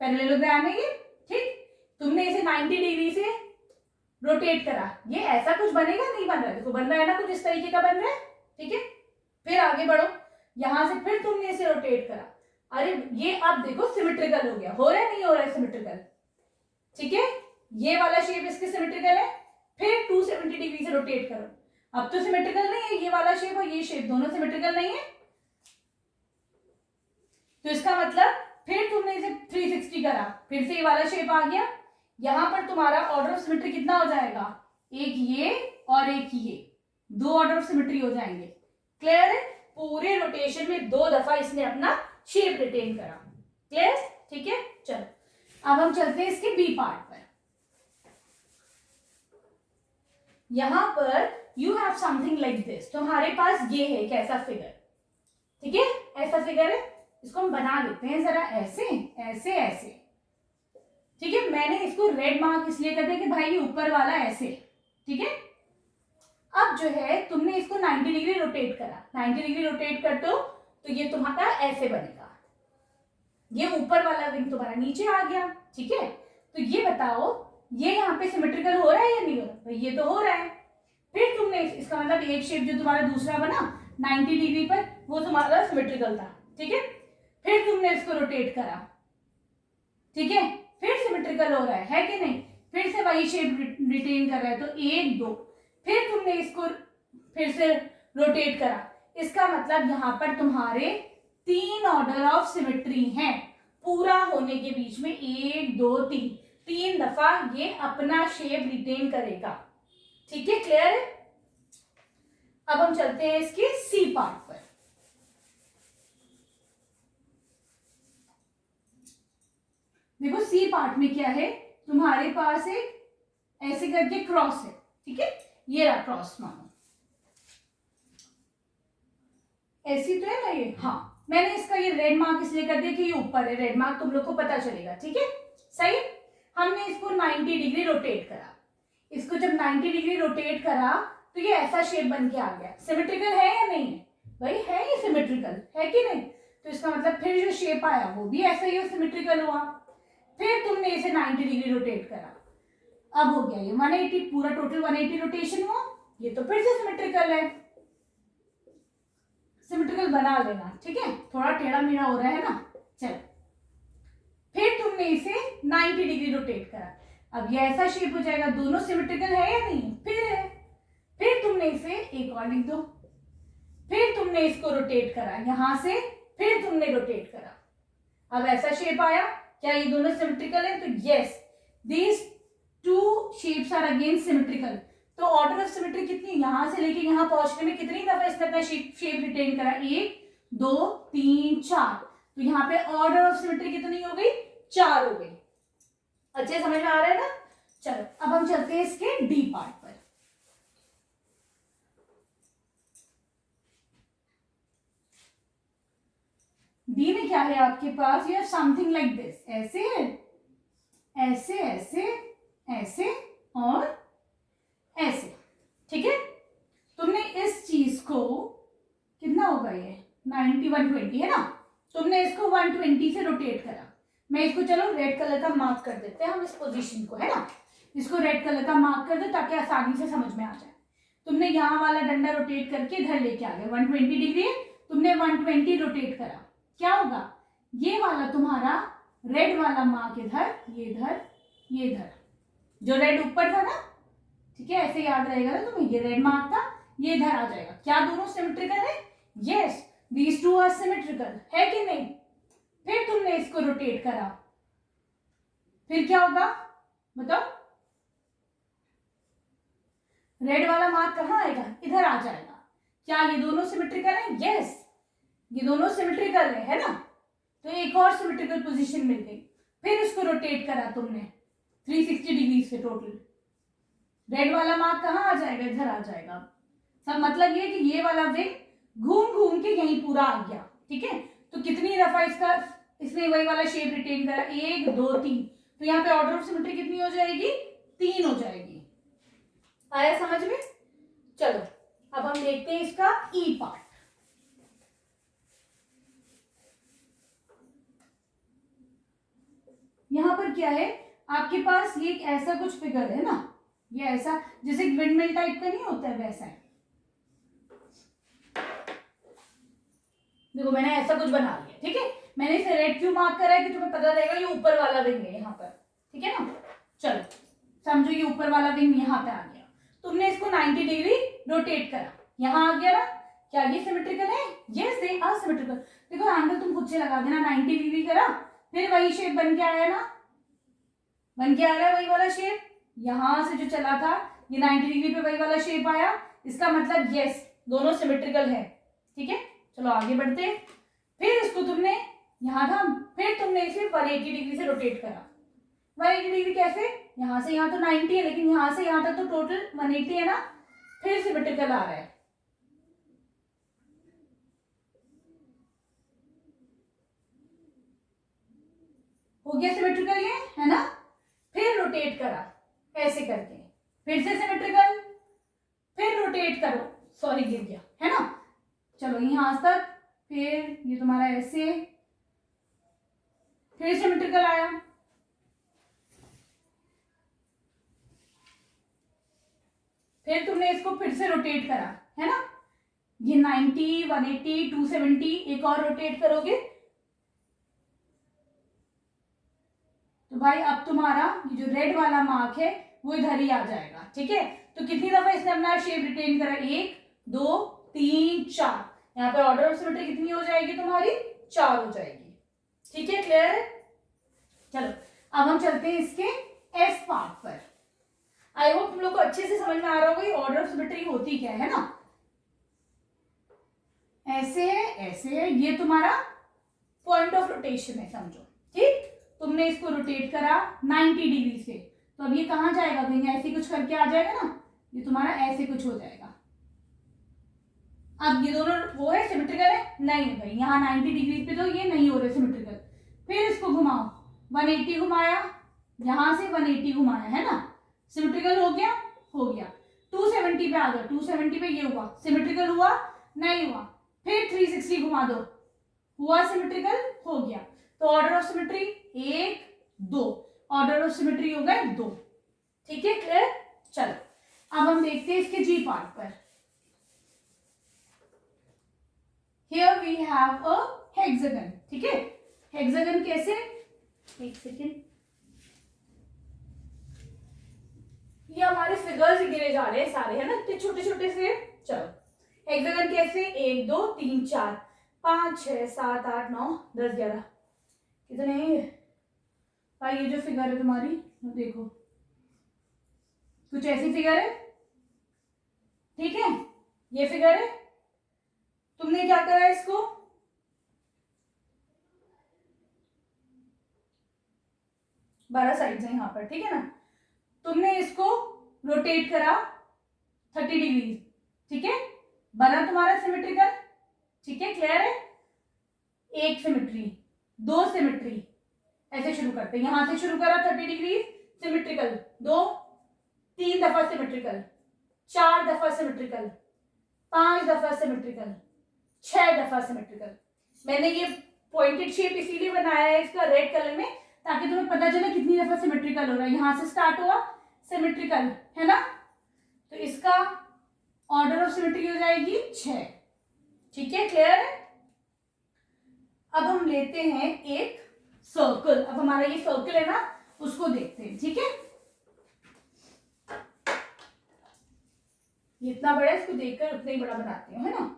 Parallelogram है ये, ठीक। तुमने इसे 90 डिग्री से रोटेट करा, ये ऐसा कुछ बनेगा, नहीं बन रहा है, देखो बन रहा है ना, कुछ इस तरीके का बन रहा है, ठीक है। फिर आगे बढ़ो, यहां से फिर तुमने इसे रोटेट करा, अरे ये अब देखो सिमेट्रिकल हो गया, हो रहा है नहीं हो रहा है सिमेट्रिकल, ठीक है। ये वाला शेप इसके सिमेट्रिकल है, फिर 270 डिग्री से रोटेट करो, अब तो सिमेट्रिकल नहीं है, ये वाला शेप और ये शेप दोनों सिमेट्रिकल नहीं है, तो इसका मतलब फिर तुमने इसे 360 करा, फिर से ये वाला शेप आ गया, यहां पर तुम्हारा ऑर्डर ऑफ सिमेट्री कितना हो जाएगा, एक ये और एक ये, 2 ऑर्डर ऑफ सिमेट्री हो जाएंगे। क्लियर है, पूरे रोटेशन में 2 दफा इसने अपना शेप रिटेन करा। क्लियर, ठीक है। चलो अब हम चलते हैं इसके बी पार्ट पर। यहां पर you have something like this, तुम्हारे पास ये है एक ऐसा फिगर, ठीक है, ऐसा फिगर है, इसको हम बना लेते हैं जरा ऐसे ऐसे ऐसे, ठीक है। मैंने इसको रेड मार्क इसलिए कर दिया कि भाई ये ऊपर वाला ऐसे, ठीक है। अब जो है तुमने इसको 90 डिग्री रोटेट करा, 90 डिग्री रोटेट कर दो तो ये तुम्हारा ऐसे बनेगा, ये ऊपर वाला विंग तुम्हारा नीचे आ गया, ठीक है। तो ये बताओ ये यहाँ पे सिमेट्रिकल हो रहा है या नहीं हो रहा, भाई ये तो हो रहा है। फिर तुमने इसका मतलब एक शेप जो तुम्हारा दूसरा बना 90 डिग्री पर, वो तुम्हारा सिमेट्रिकल था, ठीक है। फिर तुमने इसको रोटेट करा, ठीक है, फिर सिमेट्रिकल हो रहा है कि नहीं, फिर से वही शेप रिटेन कर रहा है, तो 1 2, फिर तुमने इसको फिर से रोटेट करा, इसका मतलब यहां पर तुम्हारे 3 ऑर्डर ऑफ सिमेट्री हैं, पूरा होने के बीच में 1 2 3, 3 दफा ये अपना शेप रिटेन करेगा, ठीक है। क्लियर है। अब हम चलते हैं इसके सी पार्ट पर। देखो सी पार्ट में क्या है, तुम्हारे पास एक ऐसे करके क्रॉस है, ठीक है, ये रहा क्रॉस, मानो ऐसी तो है ना ये, हाँ, मैंने इसका ये रेड मार्क इसलिए कर दिया कि ये ऊपर है, रेड मार्क तुम लोग को पता चलेगा, ठीक है, सही। हमने इसको 90 डिग्री रोटेट करा, इसको जब 90 डिग्री रोटेट करा तो ये ऐसा शेप बन के आ गया, सिमेट्रिकल है या नहीं है, भाई है, ये सिमेट्रिकल है कि नहीं, तो इसका मतलब फिर जो शेप आया वो भी ऐसा ही सिमेट्रिकल हुआ। फिर तुमने इसे 90 डिग्री रोटेट करा, अब हो गया ये 180, पूरा टोटल 180 रोटेशन हुआ, ये तो फिर से सिमेट्रिकल है, सिमेट्रिकल बना लेना, ठीक है, थोड़ा टेढ़ा मेढ़ा हो रहा है ना। चलो फिर तुमने इसे 90 डिग्री रोटेट करा, अब ये ऐसा शेप हो जाएगा, दोनों सिमेट्रिकल है या नहीं, फिर है। फिर तुमने इसे एक और लिख दो, फिर तुमने इसको रोटेट करा यहां से, फिर तुमने रोटेट करा, अब ऐसा शेप आया, क्या ये दोनों सिमेट्रिकल है, तो yes, these 2 shapes are again symmetrical. तो ऑर्डर ऑफ सिमेट्री कितनी, यहां से लेके यहां पहुंचने में कितनी दफा इसने अपना शेप रिटेन करा, 1 2 3 4, तो यहाँ पे ऑर्डर ऑफ सिमेट्री कितनी हो गई, 4 हो गई। अच्छे समझ में आ रहा है ना। चलो अब हम चलते हैं इसके डी पार्ट पर। डी में क्या है आपके पास, you have something like this, ऐसे ऐसे ऐसे ऐसे और ऐसे, ठीक है। तुमने इस चीज को कितना होगा, ये 90 120 है ना, तुमने इसको 120 से रोटेट करा, मैं इसको चलो रेड कलर का मार्क कर देते हैं हम इस पोजीशन को, है ना, इसको रेड कलर का मार्क कर दो ताकि आसानी से समझ में आ जाए। तुमने यहाँ वाला डंडा रोटेट करके इधर लेके आ गए, 120 डिग्री है, तुमने 120 रोटेट करा, क्या होगा, ये वाला तुम्हारा रेड वाला मार्क इधर, ये इधर, ये इधर, जो रेड ऊपर था ना, ठीक है, ऐसे याद रहेगा ना तुम्हें, ये रेड मार्क था, ये इधर आ जाएगा, क्या दोनों सिमेट्रिकल है, यस, दीज 2 आर सिमेट्रिकल, है कि नहीं। फिर तुमने इसको रोटेट करा, फिर क्या होगा बताओ, रेड वाला मार्क कहां आएगा, इधर आ जाएगा, क्या ये दोनों सिमेट्रिकल है, यस, ये दोनों सिमेट्रिकल है ना, तो एक और सिमेट्रिकल पोजीशन मिल गई। फिर इसको रोटेट करा तुमने 360 डिग्री से, टोटल रेड वाला मार्क कहां आ जाएगा, इधर आ जाएगा, सब मतलब ये कि ये वाला विंग घूम घूम के यहीं पूरा आ गया, ठीक है। तो कितनी दफा इसने वही वाला शेप रिटेन करा, 1 2 3, तो यहाँ पे ऑर्डर ऑफ सिमेट्री कितनी हो जाएगी, 3 हो जाएगी। आया समझ में। चलो अब हम देखते हैं इसका ई पार्ट। यहाँ पर क्या है, आपके पास ये एक ऐसा कुछ फिगर है ना, ये ऐसा जैसे विंडमिल टाइप का नहीं होता है वैसा है। देखो मैंने ऐसा कुछ बना लिया, ठीक है। मैंने इसे रेड क्यों मार्क करा है कि तुम्हें पता रहेगा ये ऊपर वाला विंग है यहाँ पर, ठीक है ना। चलो समझो ये ऊपर वाला विंग यहाँ पे आ गया, तुमने इसको 90 डिग्री रोटेट करा, यहाँ आ गया ना, क्या ये सिमेट्रिकल है? यस ये असिमेट्रिकल। देखो एंगल तुम खुद से लगा देना, 90 डिग्री करा, फिर वही शेप बन के आया ना, बन के आ रहा है वही वाला शेप, यहां से जो चला था ये 90 डिग्री पे वही वाला शेप आया, इसका मतलब यस दोनों सिमेट्रिकल है, ठीक है। चलो आगे बढ़ते हैं। फिर इसको तुमने यहाँ था, फिर तुमने इसे 180 डिग्री से रोटेट करा। 180 डिग्री कैसे? यहाँ से यहाँ तो 90 है, लेकिन यहाँ से यहाँ तक तो टोटल 180 है ना, फिर सिमेट्रिकल आ रहा है। हो गया सिमेट्रिकल ये, है ना। फिर रोटेट करा ऐसे करके, फिर से सिमेट्रिकल, फिर रोटेट करो, सॉरी गिर गया, है ना। चलो यहां तक, फिर ये तुम्हारा ऐसे, फिर सिमेट्रिकल आया, फिर तुमने इसको फिर से रोटेट करा, है ना। ये 90, 180, 270, एक और रोटेट करोगे तो भाई अब तुम्हारा ये जो रेड वाला मार्क है वो इधर ही आ जाएगा, ठीक है। तो कितनी दफा इसने अपना शेप रिटेन करा? 1 2 3 4, यहाँ पर ऑर्डर ऑफ सिमेट्री कितनी हो जाएगी तुम्हारी? 4 हो जाएगी, ठीक है। क्लियर है? चलो अब हम चलते हैं इसके एफ पार्ट पर। आई होप तुम लोग को अच्छे से समझ में आ रहा होगा ये ऑर्डर ऑफ सिमेट्री होती क्या है ना। ऐसे है, ऐसे है, ये तुम्हारा पॉइंट ऑफ रोटेशन है समझो, ठीक। तुमने इसको रोटेट करा 90 डिग्री से, तो अब ये कहां जाएगा? विंग ऐसे कुछ करके आ जाएगा ना, ये तुम्हारा ऐसे कुछ हो जाएगा। अब ये दोनों वो है सिमेट्रिकल है? नहीं है भाई, यहाँ 90 डिग्री पे तो ये नहीं हो रहे सिमेट्रिकल। फिर इसको घुमाओ, 180 घुमाया, यहां से 180 घुमाया, है ना, सिमेट्रिकल हो गया, हो गया। 270 पे आ गया, 270 पे ये हुआ, सिमेट्रिकल हुआ? नहीं हुआ। फिर 360 घुमा दो, हुआ सिमेट्रिकल, हो गया। तो order of symmetry 1 2, order of symmetry हो गए 2, ठीक है। क्लियर? चलो अब हम देखते हैं इसके जी पार्ट पर। Here we have a hexagon, ठीक है। हेक्सागन कैसे? एक सेकेंड, ये हमारे फिगर्स गिरे जा रहे हैं सारे, है ना, इतने छोटे छोटे से। चलो हेक्सागन कैसे? 1 2 3 4 5 6 7 8 9 10 11, कितने भाई ये जो फिगर है तुम्हारी, देखो कुछ ऐसी फिगर है, ठीक है। ये फिगर है, तुमने क्या करा इसको, बारह साइड्स है यहाँ पर, ठीक है ना। तुमने इसको रोटेट करा 30 डिग्री, ठीक है, बना तुम्हारा सिमेट्रिकल, ठीक है। क्लियर है? एक सिमेट्री, दो सिमेट्री, ऐसे शुरू करते हैं, यहां से शुरू करा 30 डिग्री सिमेट्रिकल, 2 3 दफा सिमेट्रिकल, 4 दफा सिमेट्रिकल, 5 दफा सिमेट्रिकल, 6 दफा सिमेट्रिकल। मैंने ये पॉइंटेड शेप इसीलिए बनाया है इसका रेड कलर में, ताकि तुम्हें पता चले कितनी दफा सिमेट्रिकल हो रहा है। यहां से स्टार्ट हुआ सिमेट्रिकल, है ना, तो इसका ऑर्डर ऑफ सिमेट्री हो जाएगी 6, ठीक है। क्लियर है? अब हम लेते हैं एक सर्कल, अब हमारा ये सर्कल है ना, उसको देखते हैं, ठीक है। ये इतना बड़ा है, इसको देखकर उतना ही बड़ा बनाते हैं, है ना।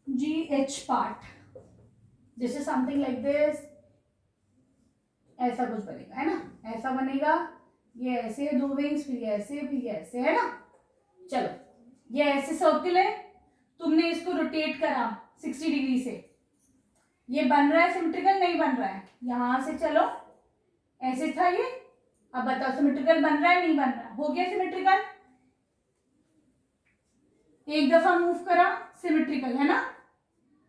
जी H part, this is something like this, ऐसा कुछ बनेगा, है ना, ऐसा बनेगा, ये ऐसे 2 विंग्स, फिर ये ऐसे, फिर ये ऐसे, है ना। चलो ये ऐसे सर्कल है, तुमने इसको रोटेट करा 60 डिग्री से, ये बन रहा है सिमेट्रिकल? नहीं बन रहा है, यहां से चलो ऐसे था ये, अब बताओ सिमेट्रिकल बन रहा है नहीं बन रहा? हो गया सिमेट्रिकल। एक दफा मूव करा सिमेट्रिकल, है ना,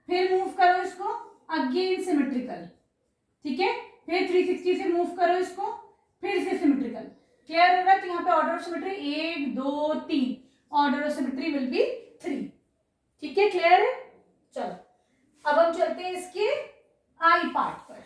फिर मूव करो इसको अगेन सिमेट्रिकल, ठीक है। फिर 360 से मूव करो इसको, फिर से सिमेट्रिकल। क्लियर हो रहा है? तो यहाँ पे order of symmetry 1 2 3, order of symmetry will be 3, ठीक है। क्लियर है? चलो अब हम चलते हैं इसके आई पार्ट पर।